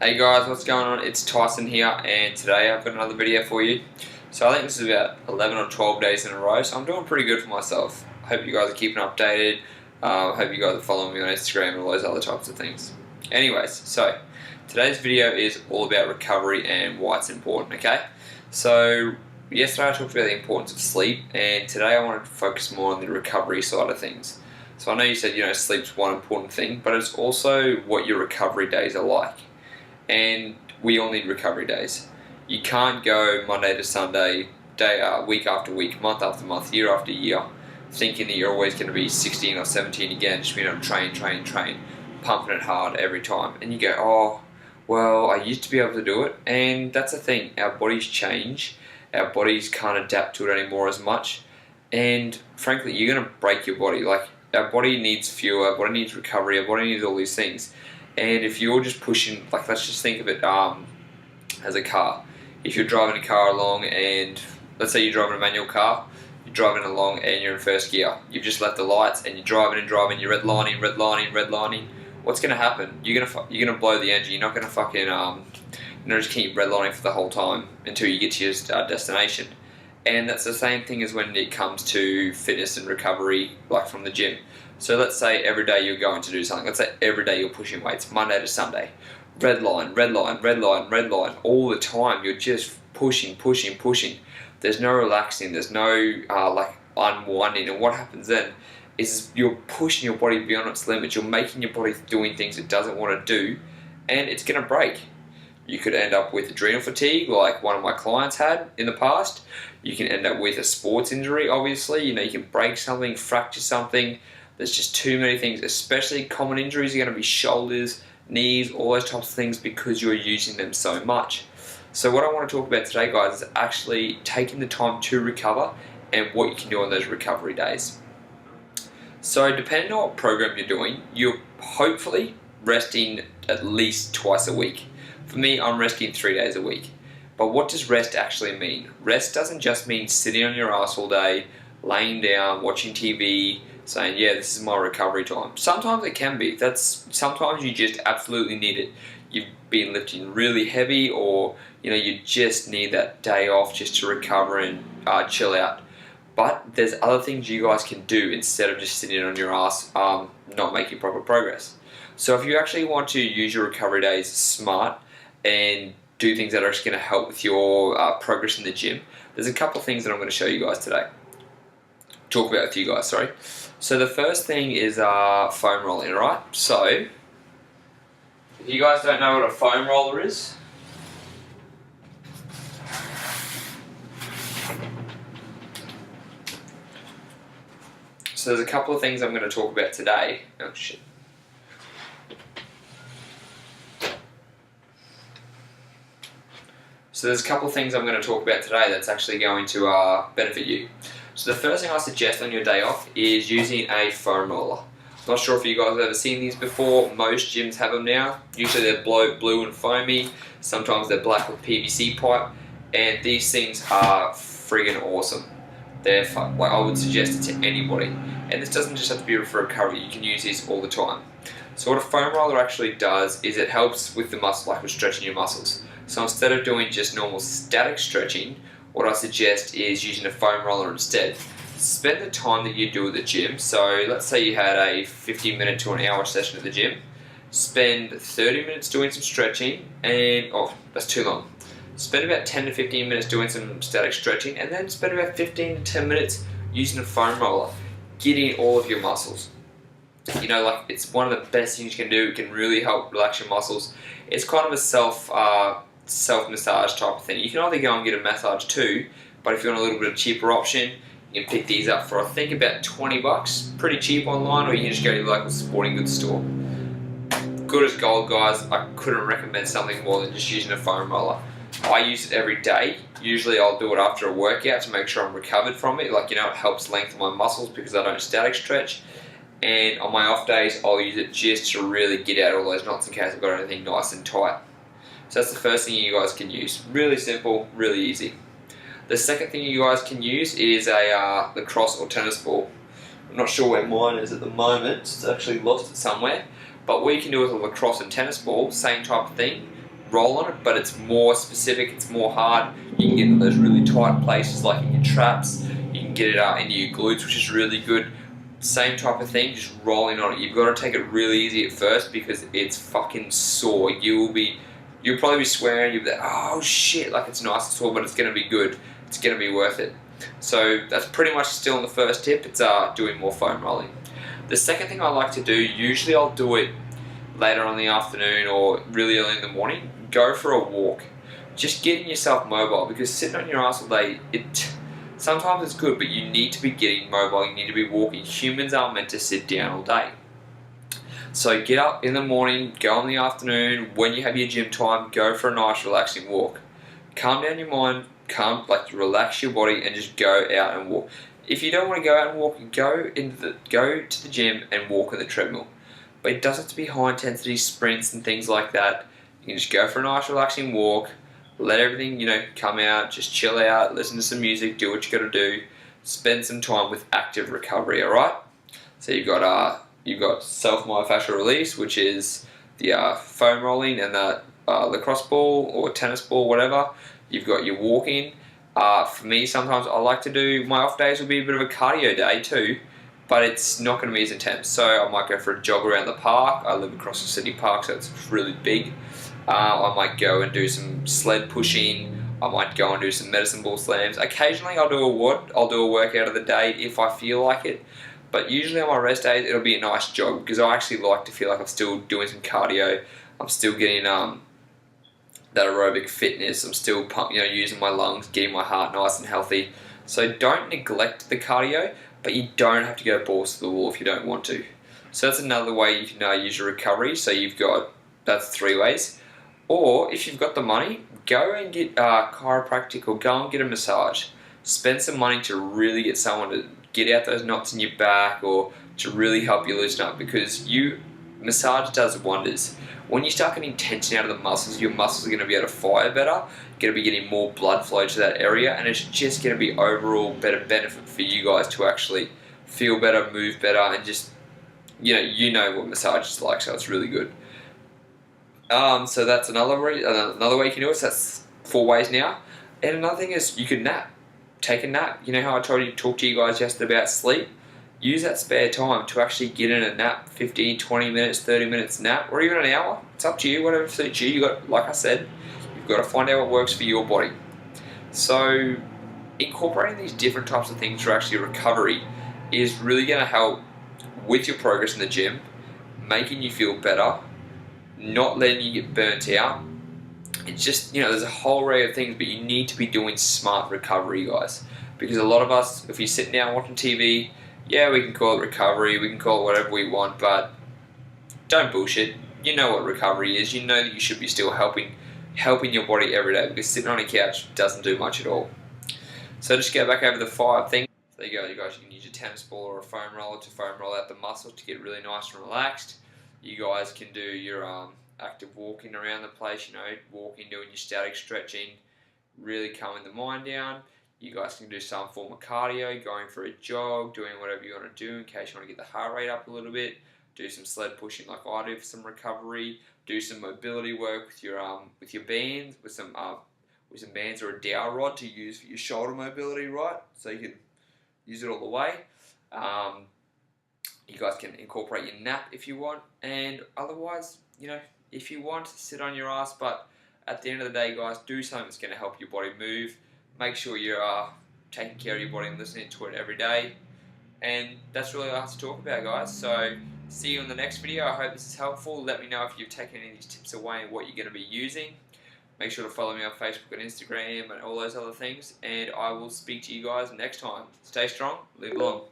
Hey guys, what's going on? It's Tyson here, and today I've got another video for you. So I think this is about 11 or 12 days in a row, so I'm doing pretty good for myself. I hope you guys are keeping updated. I hope you guys are following me on Instagram and all those other types of things. Anyways, so today's video is all about recovery and why it's important, okay? So yesterday I talked about the importance of sleep, and today I wanted to focus more on the recovery side of things. So I know you said, sleep's one important thing, but it's also what your recovery days are like. And we all need recovery days. You can't go Monday to Sunday, week after week, month after month, year after year, thinking that you're always going to be 16 or 17 again, just being able to train, pumping it hard every time. And you go, oh, well, I used to be able to do it. And that's the thing, our bodies change. Our bodies can't adapt to it anymore as much. And frankly, you're going to break your body. Like, our body needs fuel, our body needs recovery, our body needs all these things. And if you're just pushing, like, let's just think of it as a car. If you're driving a car along, and let's say you're driving a manual car, you're driving along and you're in first gear. You've just left the lights and you're driving, you're redlining. What's going to happen? You're gonna blow the engine. You're not going to fucking just keep redlining for the whole time until you get to your destination. And that's the same thing as when it comes to fitness and recovery, like from the gym. So let's say every day you're going to do something. Let's say every day you're pushing weights, Monday to Sunday. Red line, all the time. You're just pushing. There's no relaxing, there's no unwinding. And what happens then is you're pushing your body beyond its limits. You're making your body doing things it doesn't want to do, and it's going to break. You could end up with adrenal fatigue, like one of my clients had in the past. You can end up with a sports injury, obviously. You can break something, fracture something. There's just too many things, especially common injuries are going to be shoulders, knees, all those types of things because you're using them so much. So what I want to talk about today, guys, is actually taking the time to recover and what you can do on those recovery days. So depending on what program you're doing, you're hopefully resting at least twice a week. For me, I'm resting 3 days a week. But what does rest actually mean? Rest doesn't just mean sitting on your ass all day, laying down, watching TV, saying, yeah, this is my recovery time. Sometimes it can be. Sometimes you just absolutely need it. You've been lifting really heavy, or you just need that day off just to recover and chill out. But there's other things you guys can do instead of just sitting on your ass, not making proper progress. So if you actually want to use your recovery days smart and do things that are just going to help with your progress in the gym, there's a couple of things that I'm going to show you guys today. Talk about with you guys, sorry. So the first thing is foam rolling, right? So, if you guys don't know what a foam roller is, so there's a couple of things I'm going to talk about today. Oh shit. So there's a couple of things I'm going to talk about today that's actually going to benefit you. So the first thing I suggest on your day off is using a foam roller. I'm not sure if you guys have ever seen these before. Most gyms have them now. Usually they're blue and foamy. Sometimes they're black with PVC pipe. And these things are friggin' awesome. They're fun. Like, I would suggest it to anybody. And this doesn't just have to be for recovery. You can use these all the time. So what a foam roller actually does is it helps with the muscle, like with stretching your muscles. So instead of doing just normal static stretching, what I suggest is using a foam roller instead. Spend the time that you do at the gym. So let's say you had a 15-minute to an hour session at the gym. Spend 30 minutes doing some stretching, and that's too long. Spend about 10 to 15 minutes doing some static stretching, and then spend about 15 to 10 minutes using a foam roller, getting all of your muscles. It's one of the best things you can do. It can really help relax your muscles. It's kind of a self-massage type of thing. You can either go and get a massage too, but if you want a little bit of cheaper option, you can pick these up for I think about $20, pretty cheap online, or you can just go to your local sporting goods store. Good as gold, guys. I couldn't recommend something more than just using a foam roller. I use it every day. Usually I'll do it after a workout to make sure I'm recovered from it. It helps lengthen my muscles because I don't static stretch. And on my off days, I'll use it just to really get out all those knots in case I've got anything nice and tight. So that's the first thing you guys can use. Really simple, really easy. The second thing you guys can use is a lacrosse or tennis ball. I'm not sure where mine is at the moment. It's actually lost it somewhere. But what you can do with a lacrosse and tennis ball, same type of thing. roll on it, but it's more specific, it's more hard. You can get into those really tight places like in your traps, you can get it into your glutes, which is really good. Same type of thing, just rolling on it. You've got to take it really easy at first because it's fucking sore. You'll probably be swearing, you'll be like, oh shit, like it's nice and sore, but it's going to be good. It's going to be worth it. So that's pretty much still on the first tip. It's doing more foam rolling. The second thing I like to do, usually I'll do it later on in the afternoon or really early in the morning, go for a walk. Just getting yourself mobile, because sitting on your ass all day, sometimes it's good, but you need to be getting mobile, you need to be walking. Humans aren't meant to sit down all day. So get up in the morning, go in the afternoon, when you have your gym time, go for a nice relaxing walk. Calm down your mind, relax your body and just go out and walk. If you don't want to go out and walk, go to the gym and walk on the treadmill. But it doesn't have to be high intensity sprints and things like that. You can just go for a nice relaxing walk, let everything, come out, just chill out, listen to some music, do what you got to do, spend some time with active recovery, alright? So you've got self-myofascial release, which is the foam rolling and the lacrosse ball or tennis ball, whatever. You've got your walking. For me, sometimes I like to do, my off days will be a bit of a cardio day too, but it's not going to be as intense. So I might go for a jog around the park. I live across the city park, so it's really big. I might go and do some sled pushing. I might go and do some medicine ball slams. Occasionally I'll do a workout of the day if I feel like it. But usually on my rest days it'll be a nice jog, because I actually like to feel like I'm still doing some cardio. I'm still getting that aerobic fitness. I'm still using my lungs, getting my heart nice and healthy. So don't neglect the cardio, but you don't have to go balls to the wall if you don't want to. So that's another way you can use your recovery. So that's 3 ways. Or if you've got the money, go and get chiropractic or go and get a massage. Spend some money to really get someone to get out those knots in your back or to really help you loosen up, because massage does wonders. When you start getting tension out of the muscles, your muscles are going to be able to fire better, going to be getting more blood flow to that area, and it's just going to be overall better benefit for you guys to actually feel better, move better, and just, you know what massage is like, so it's really good. So that's another way you can do it. So that's 4 ways now. And another thing is you could nap. Take a nap. You know how I talked to you guys yesterday about sleep? Use that spare time to actually get in a nap, 15, 20 minutes, 30 minutes nap, or even an hour. It's up to you, whatever suits you. Like I said, you've got to find out what works for your body. So incorporating these different types of things for actually recovery is really going to help with your progress in the gym, making you feel better, not letting you get burnt out. It's just, there's a whole array of things, but you need to be doing smart recovery, guys. Because a lot of us, if you're sitting down watching TV, yeah, we can call it recovery, we can call it whatever we want, but don't bullshit. You know what recovery is. You know that you should be still helping your body every day, because sitting on a couch doesn't do much at all. So just go back over the 5 things. There you go, you guys. You can use your tennis ball or a foam roller to foam roll out the muscles to get really nice and relaxed. You guys can do your active walking around the place, walking, doing your static stretching, really calming the mind down. You guys can do some form of cardio, going for a jog, doing whatever you want to do in case you want to get the heart rate up a little bit. Do some sled pushing like I do for some recovery. Do some mobility work with your bands, with some bands or a dowel rod to use for your shoulder mobility, right? So you can use it all the way. You guys can incorporate your nap if you want, and otherwise, if you want, sit on your ass, but at the end of the day, guys, do something that's going to help your body move. Make sure you're taking care of your body and listening to it every day. And that's really all I have to talk about, guys. So see you in the next video. I hope this is helpful. Let me know if you've taken any of these tips away and what you're going to be using. Make sure to follow me on Facebook and Instagram and all those other things. And I will speak to you guys next time. Stay strong, live long.